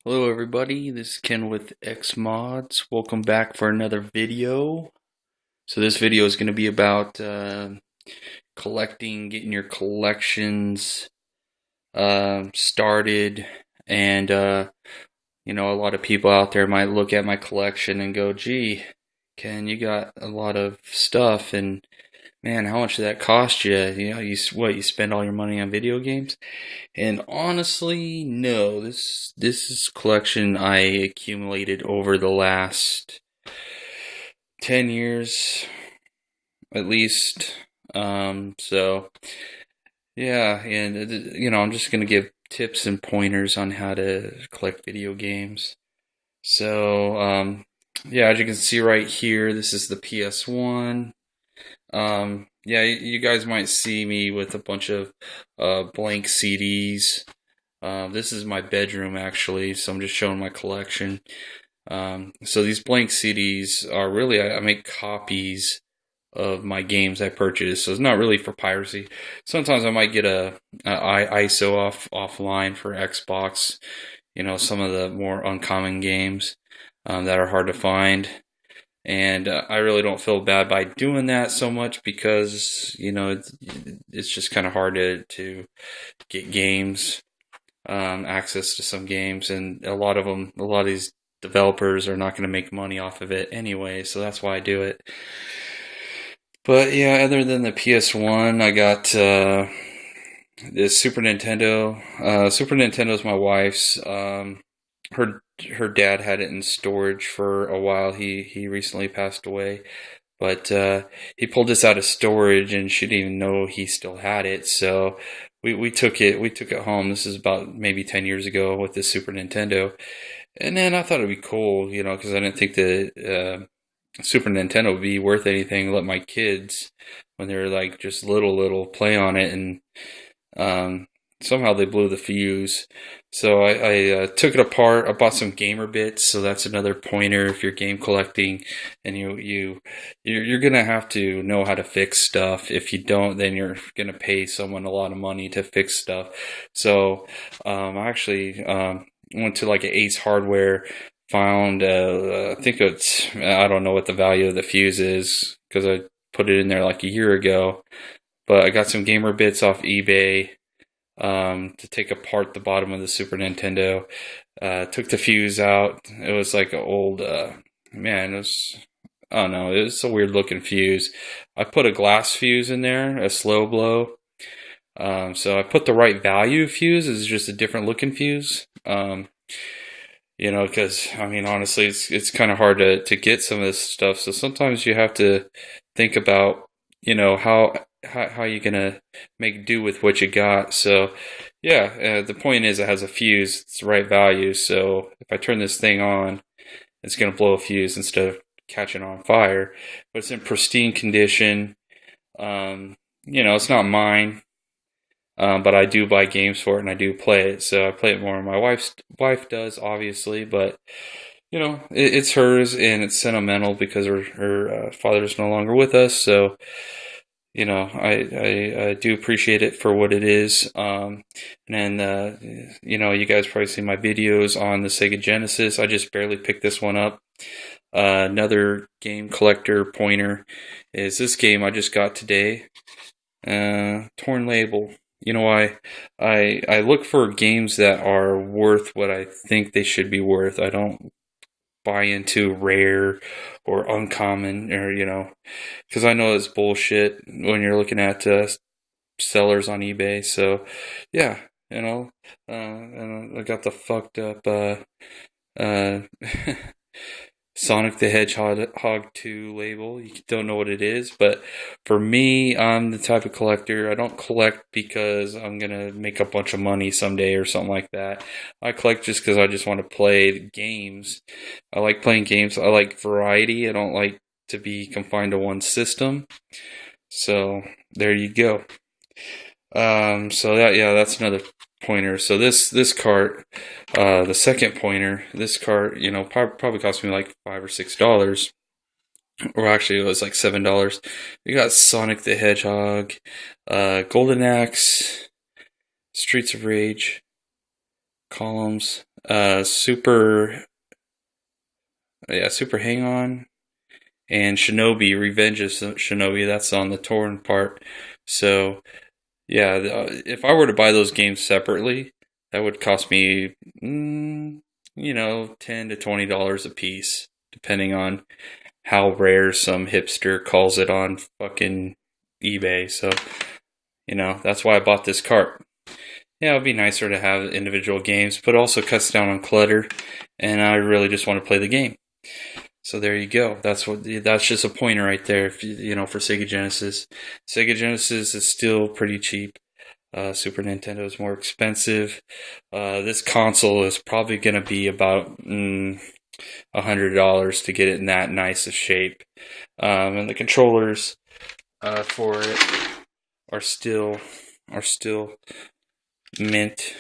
Hello everybody, this is Ken with X Mods. Welcome back for another video. So this video is going to be about collecting, getting your collections started, and a lot of people out there might look at my collection and go, "Gee, Ken, you got a lot of stuff, and man, how much did that cost you? You spend all your money on video games?" And honestly, no. This is a collection I accumulated over the last 10 years at least. So yeah, and I'm just gonna give tips and pointers on how to collect video games. So yeah, as you can see right here, this is the PS1. Yeah, you guys might see me with a bunch of blank CDs. This is my bedroom actually, so I'm just showing my collection. So these blank CDs are really, I make copies of my games I purchase, so it's not really for piracy. Sometimes I might get ISO offline for Xbox, some of the more uncommon games that are hard to find. And I really don't feel bad by doing that so much because, it's just kind of hard to get games, access to some games, and a lot of these developers are not going to make money off of it anyway, so that's why I do it. But yeah, other than the PS1, I got the Super Nintendo. Super Nintendo is my wife's. Her dad had it in storage for a while. He recently passed away, but he pulled this out of storage, and she didn't even know he still had it. So we took it home. This is about maybe 10 years ago with the Super Nintendo, and then I thought it'd be cool, because I didn't think the Super Nintendo would be worth anything. Let my kids, when they're like just little, play on it, and somehow they blew the fuse. So I took it apart. I bought some gamer bits, so that's another pointer if you're game collecting, and you're gonna have to know how to fix stuff. If you don't, then you're gonna pay someone a lot of money to fix stuff. So I actually went to like an Ace Hardware, found I think I don't know what the value of the fuse is because I put it in there like a year ago, but I got some gamer bits off eBay to take apart the bottom of the Super Nintendo. Took the fuse out. It was like an old, man, it was, I don't know, it was a weird looking fuse. I put a glass fuse in there, a slow blow. So I put the right value fuse. It's just a different looking fuse. Because I mean, honestly, it's kind of hard to get some of this stuff. So sometimes you have to think about, how you gonna make do with what you got. So yeah, the point is it has a fuse. It's the right value. So if I turn this thing on, it's gonna blow a fuse instead of catching on fire. But it's in pristine condition. It's not mine. But I do buy games for it and I do play it. So I play it more than my wife does, obviously. But it's hers and it's sentimental because her father's no longer with us. So I do appreciate it for what it is. And then you guys probably see my videos on the Sega Genesis. I just barely picked this one up. Another game collector pointer is this game I just got today. Torn Label. I look for games that are worth what I think they should be worth. I don't buy into rare or uncommon, or because I know it's bullshit when you're looking at sellers on eBay. So yeah, and I got the fucked up uh Sonic the Hedgehog 2 label. You don't know what it is, but for me, I'm the type of collector. I don't collect because I'm gonna make a bunch of money someday or something like that. I collect just because I just want to play games. I like playing games. I like variety. I don't like to be confined to one system. So there you go. So that's another pointer. So this cart, the second pointer, this cart, probably cost me like $5 or $6, or actually it was like $7. We got Sonic the Hedgehog, Golden Axe, Streets of Rage, Columns, Super, yeah, Super Hang On, and Shinobi Revenge of Shinobi. That's on the torn part. So yeah, if I were to buy those games separately, that would cost me, $10 to $20 a piece, depending on how rare some hipster calls it on fucking eBay. So that's why I bought this cart. Yeah, it'd be nicer to have individual games, but also cuts down on clutter, and I really just want to play the game. So there you go. That's just a pointer right there. For Sega Genesis. Sega Genesis is still pretty cheap. Super Nintendo is more expensive. This console is probably going to be about $100 to get it in that nice of shape. And the controllers for it are still mint.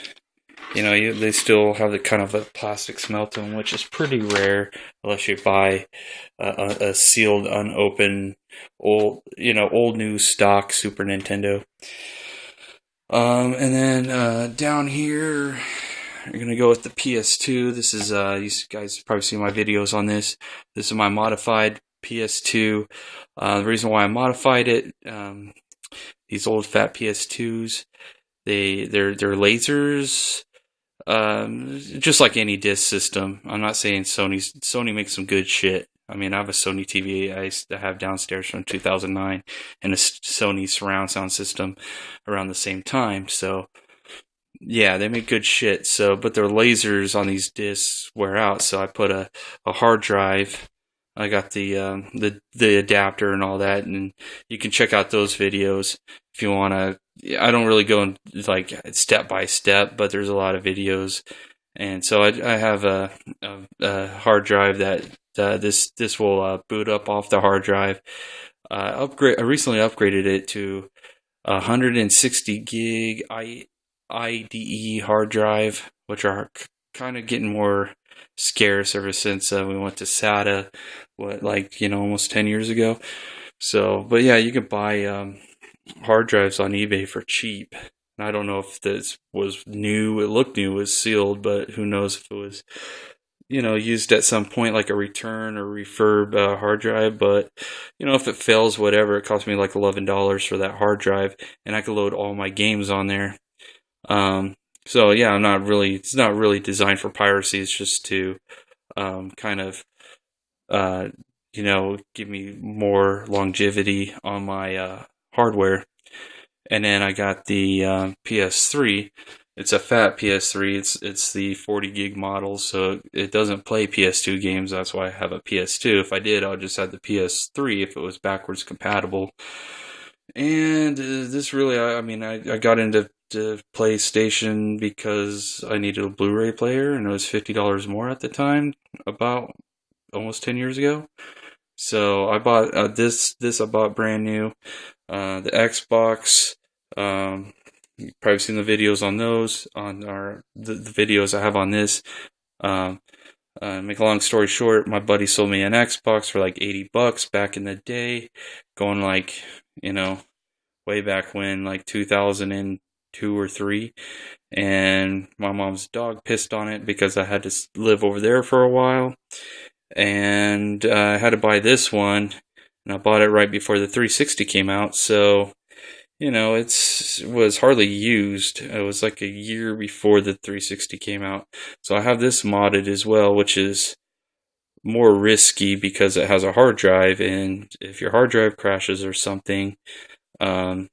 They still have the kind of a plastic smell to them, which is pretty rare unless you buy a sealed, unopened, old new stock Super Nintendo. And then down here, you're gonna go with the PS2. This is you guys probably seen my videos on this. This is my modified PS2. The reason why I modified it, these old fat PS2s, they're lasers. Just like any disc system. I'm not saying Sony makes some good shit. I mean, I have a Sony TV I used to have downstairs from 2009 and a Sony surround sound system around the same time. So yeah, they make good shit. But their lasers on these discs wear out. So I put a hard drive. I got the adapter and all that, and you can check out those videos if you want to. I don't really go in like step by step, but there's a lot of videos, and so I have a hard drive that this will boot up off the hard drive. I recently upgraded it to 160 gig IDE hard drive, which are kind of getting more scarce ever since we went to SATA, almost 10 years ago. So, but yeah, you can buy hard drives on eBay for cheap. And I don't know if this was new. It looked new, it was sealed, but who knows if it was, used at some point like a return or refurb hard drive. But, if it fails, whatever, it cost me like $11 for that hard drive, and I could load all my games on there. So yeah, it's not really designed for piracy. It's just to kind of give me more longevity on my hardware. And then I got the PS3. It's a fat PS3. It's the 40 gig model, so it doesn't play PS2 games. That's why I have a PS2. If I did, I would just have the PS3 if it was backwards compatible. And this really, I got into PlayStation because I needed a Blu-ray player, and it was $50 more at the time, about almost 10 years ago. So I bought this. I bought brand new. The Xbox. You've probably seen the videos on those, on the videos I have on this. Make a long story short, my buddy sold me an Xbox for like $80 back in the day, going way back when, like 2002 or 3. And my mom's dog pissed on it because I had to live over there for a while. And I had to buy this one, and I bought it right before the 360 came out. So, it was hardly used. It was like a year before the 360 came out. So I have this modded as well, which is more risky because it has a hard drive, and if your hard drive crashes or something, you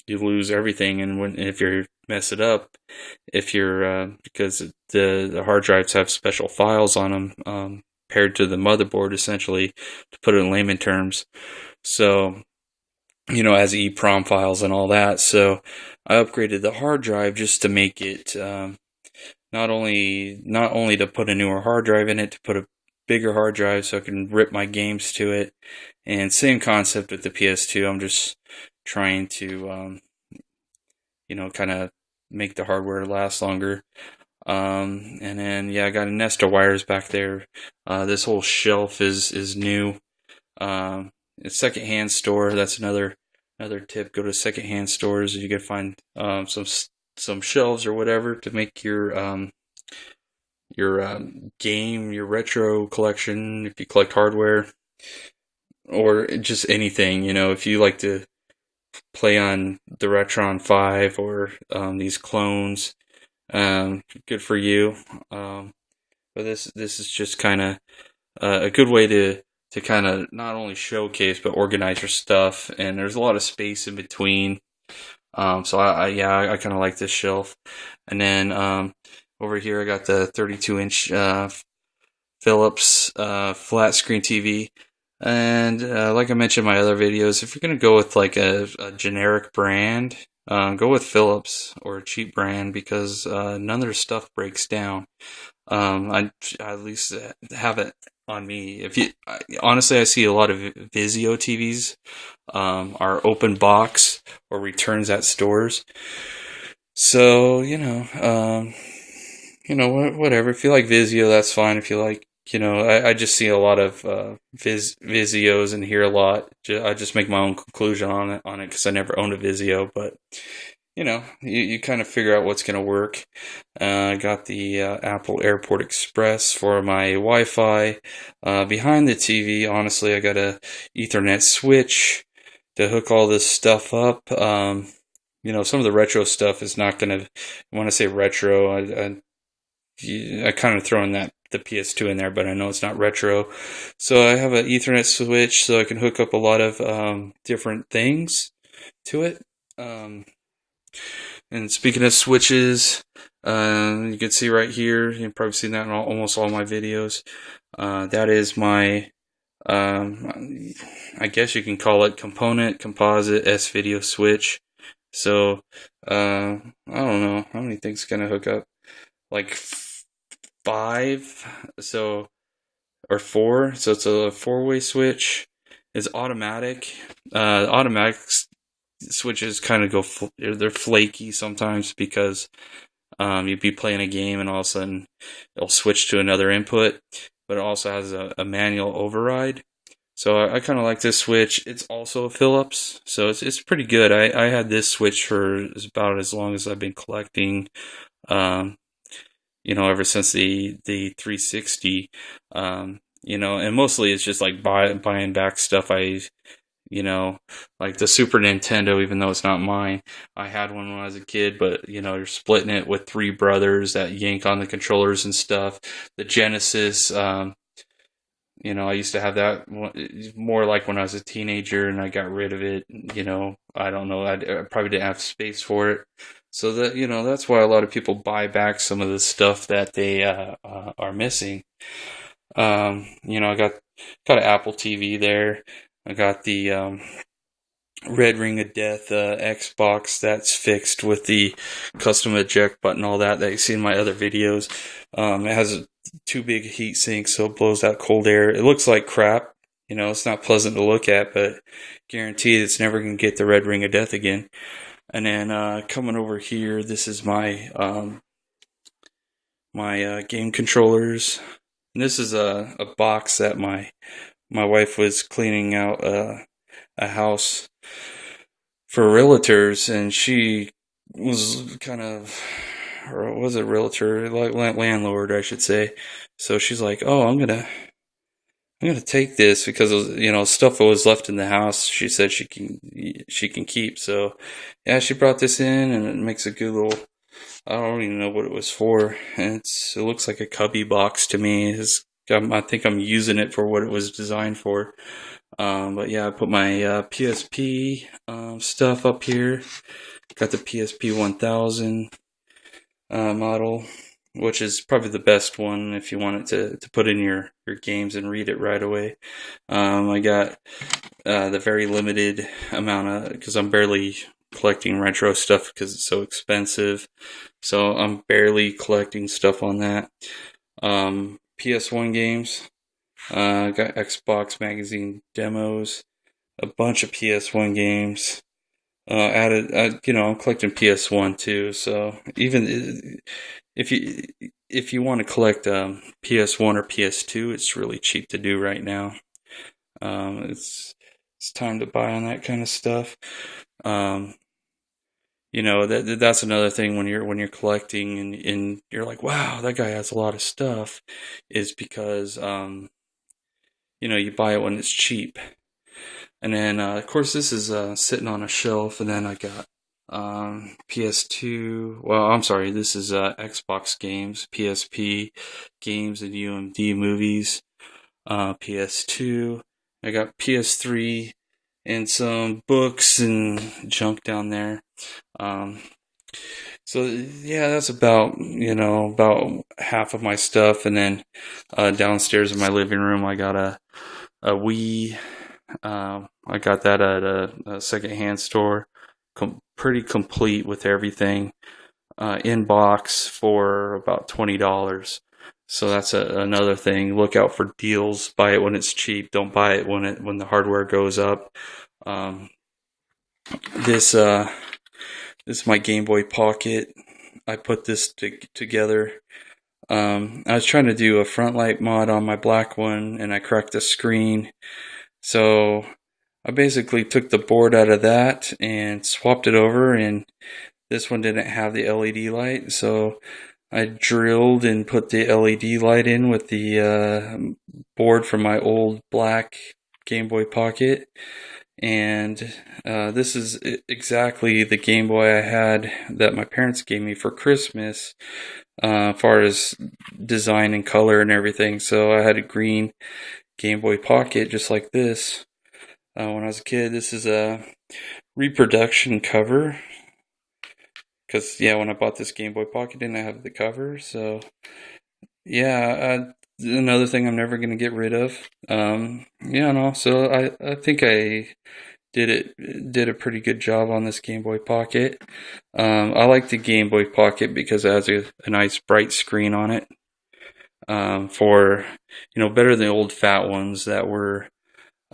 lose everything. And if you mess it up, because the hard drives have special files on them, paired to the motherboard, essentially, to put it in layman terms. So, as EEPROM files and all that. So I upgraded the hard drive just to make it not only to put a newer hard drive in it, to put a bigger hard drive so I can rip my games to it. And same concept with the PS2. I'm just trying to kind of make the hardware last longer. And then I got a nest of wires back there. This whole shelf is new. It's secondhand store. That's another tip. Go to secondhand stores. You can find some shelves or whatever to make your your retro collection, if you collect hardware, or just anything. If you like to play on the Retron 5 or these clones, good for you. But this is just kind of a good way to kind of not only showcase but organize your stuff. And there's a lot of space in between. So I kind of like this shelf. And then over here I got the 32-inch Philips flat screen TV. And like I mentioned in my other videos, if you're going to go with like a generic brand, go with Philips or a cheap brand, because none of their stuff breaks down. I at least have it on me. Honestly, I see a lot of Vizio TVs are open box or returns at stores. So whatever. If you like Vizio, that's fine. If you like, I just see a lot of Vizios and hear a lot. I just make my own conclusion on it because I never owned a Vizio, but you kind of figure out what's going to work. I got the Apple Airport Express for my Wi-Fi. Behind the TV, honestly, I got a Ethernet switch to hook all this stuff up. Some of the retro stuff is not going to, when I say retro, I kind of throw in the PS2 in there, but I know it's not retro. So I have an Ethernet switch so I can hook up a lot of different things to it. And speaking of switches, you can see right here, you've probably seen that in almost all my videos. That is my, I guess you can call it composite S-Video switch. So, I don't know, how many things can I hook up? Like 5, or 4, so it's a 4-way switch. It's automatic. Automatic switches kind of they're flaky sometimes because you'd be playing a game and all of a sudden it'll switch to another input, but it also has a manual override. So I kind of like this switch. It's also a Philips, so it's pretty good. I had this switch for about as long as I've been collecting, ever since the 360, and mostly it's just like buying back stuff like the Super Nintendo, even though it's not mine. I had one when I was a kid, but you're splitting it with 3 brothers that yank on the controllers and stuff. The Genesis, I used to have that more like when I was a teenager, and I got rid of it. I don't know, I probably didn't have space for it. So that's why a lot of people buy back some of the stuff that they are missing. I got an Apple TV there. I got the Red Ring of Death Xbox that's fixed with the custom eject button, all that you see in my other videos. It has 2 big heat sinks, so it blows out cold air. It looks like crap. It's not pleasant to look at, but guaranteed it's never going to get the Red Ring of Death again. And then coming over here, this is my game controllers. And this is a box that my wife was cleaning out a house for realtors, and she was kind of, or was a realtor, like landlord, I should say. So she's like, "Oh, I'm gonna take this because stuff that was left in the house." She said she can keep. So yeah, she brought this in, and it makes a good little. I don't even know what it was for. And it looks like a cubby box to me. I think I'm using it for what it was designed for. But yeah, I put my PSP stuff up here. Got the PSP 1000 model, which is probably the best one if you want it to put in your games and read it right away. I got the very limited amount because I'm barely collecting retro stuff because it's so expensive. So I'm barely collecting stuff on that. PS1 games. Got Xbox magazine demos, a bunch of PS1 games. I'm collecting PS1 too. So even if you want to collect PS1 or PS2, it's really cheap to do right now. It's time to buy on that kind of stuff. that's another thing when you're collecting and you're like, wow, that guy has a lot of stuff, is because you buy it when it's cheap. And then of course this is sitting on a shelf, and then I got PS2. Well, I'm sorry, this is Xbox games, PSP games, and UMD movies. PS2. I got PS3 and some books and junk down there. Um, so yeah, that's about half of my stuff. And then downstairs in my living room, I got a Wii. I got that at a secondhand store, pretty complete with everything, in box for about $20. So that's another thing. Look out for deals. Buy it when it's cheap. Don't buy it when the hardware goes up. Um, this this is my Game Boy Pocket. I put this together. I was trying to do a front light mod on my black one, and I cracked the screen. So I basically took the board out of that and swapped it over, and this one didn't have the LED light, so I drilled and put the LED light in with the board from my old black Game Boy Pocket. And this is exactly the Game Boy I had that my parents gave me for Christmas, as far as design and color and everything. So I had a green Game Boy Pocket just like this when I was a kid. This is a reproduction cover, because when I bought this Game Boy Pocket, didn't I have the cover? So another thing I'm never gonna get rid of. So I think I did a pretty good job on this Game Boy Pocket. I like the Game Boy Pocket because it has a nice bright screen on it. For better than the old fat ones that were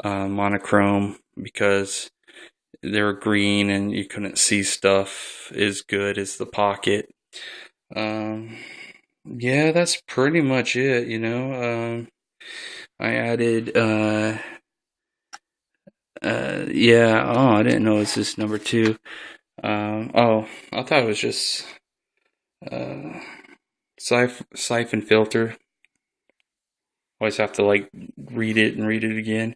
monochrome, because they were green and you couldn't see stuff as good as the Pocket. That's pretty much it. I added I didn't know it's this number 2. I thought it was just siphon filter. Always have to read it and read it again.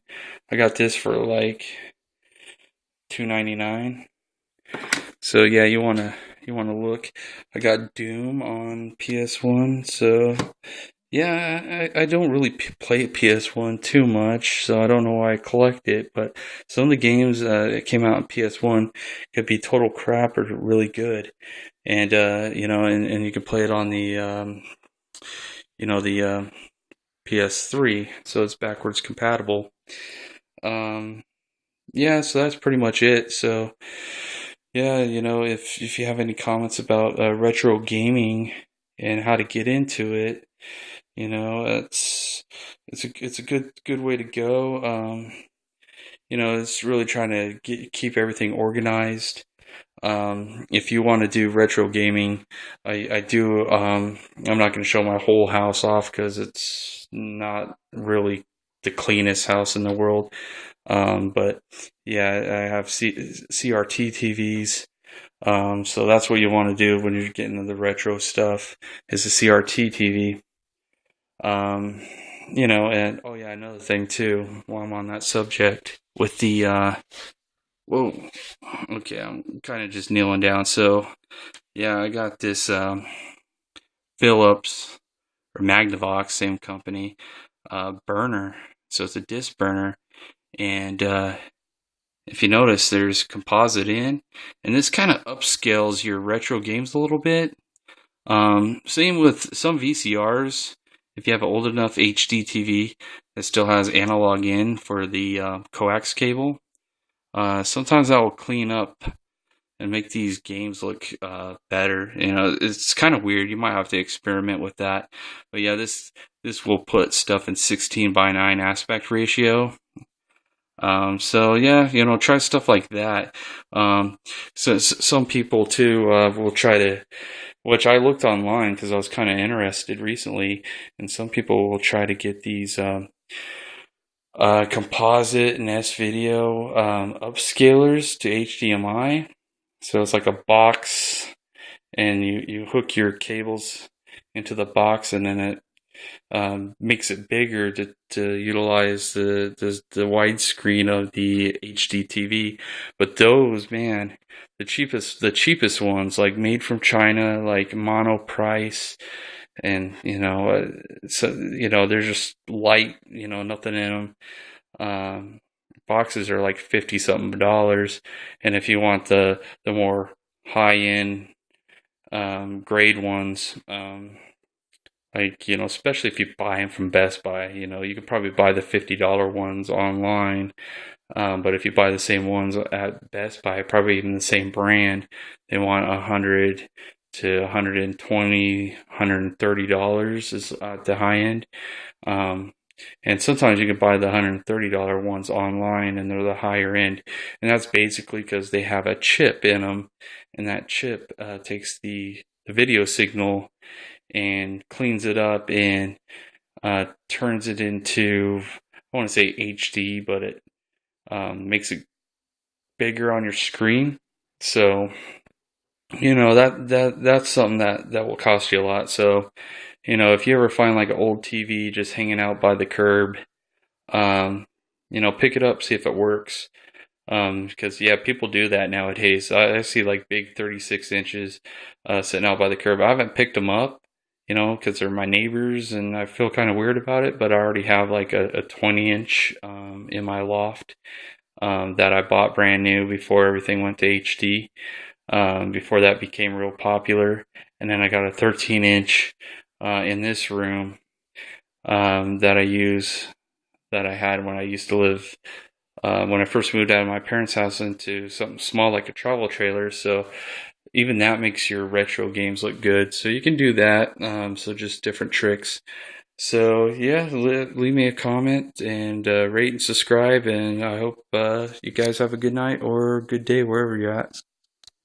I got this for $2.99. So yeah, you wanna look. I got Doom on PS1. So yeah, I don't really play PS1 too much, so I don't know why I collect it. But some of the games that came out on PS1 could be total crap or really good, and and you can play it on the PS3, so it's backwards compatible. So that's pretty much it. So yeah, if you have any comments about retro gaming and how to get into it, it's a good way to go. It's really trying to keep everything organized. If you want to do retro gaming, I do. I'm not going to show my whole house off because it's not really the cleanest house in the world. But yeah, I have CRT TVs. So that's what you want to do when you're getting into the retro stuff, is a CRT TV. And another thing too, while I'm on that subject, with the whoa, okay, I'm kind of just kneeling down. So yeah, I got this Philips or Magnavox, same company, burner. So it's a disc burner, and if you notice, there's composite in, and this kind of upscales your retro games a little bit. Same with some VCRs. If you have an old enough HD TV that still has analog in for the coax cable, sometimes that will clean up and make these games look better. It's kind of weird. You might have to experiment with that. But yeah, this will put stuff in 16:9 aspect ratio. So yeah, try stuff like that. So some people too will try to, which I looked online because I was kind of interested recently, and some people will try to get these composite and S-video upscalers to HDMI. So it's like a box, and you hook your cables into the box, and then it makes it bigger to utilize the widescreen of the HD TV. But those, man, the cheapest ones, like made from China, like mono price, and so they're just light, nothing in them. Boxes are like 50 something dollars, and if you want the more high end grade ones, like, especially if you buy them from Best Buy, you could probably buy the $50 ones online. But if you buy the same ones at Best Buy, probably even the same brand, they want 100 to 120, $130 is at the high end. Um, and sometimes you can buy the $130 ones online, and they're the higher end. And that's basically because they have a chip in them, and that chip takes the video signal and cleans it up and turns it into, I want to say HD, but it makes it bigger on your screen. So that's something that will cost you a lot. So if you ever find like an old TV just hanging out by the curb, pick it up, see if it works. Because yeah, people do that nowadays. I see like big 36 inches sitting out by the curb. I haven't picked them up, because they're my neighbors, and I feel kind of weird about it. But I already have like a 20-inch in my loft that I bought brand new before everything went to HD. Before that became real popular, and then I got a 13-inch in this room that I use, that I had when I used to live, when I first moved out of my parents' house into something small like a travel trailer. So even that makes your retro games look good. So you can do that. So just different tricks. So yeah, leave me a comment and rate and subscribe. And I hope you guys have a good night or good day wherever you're at.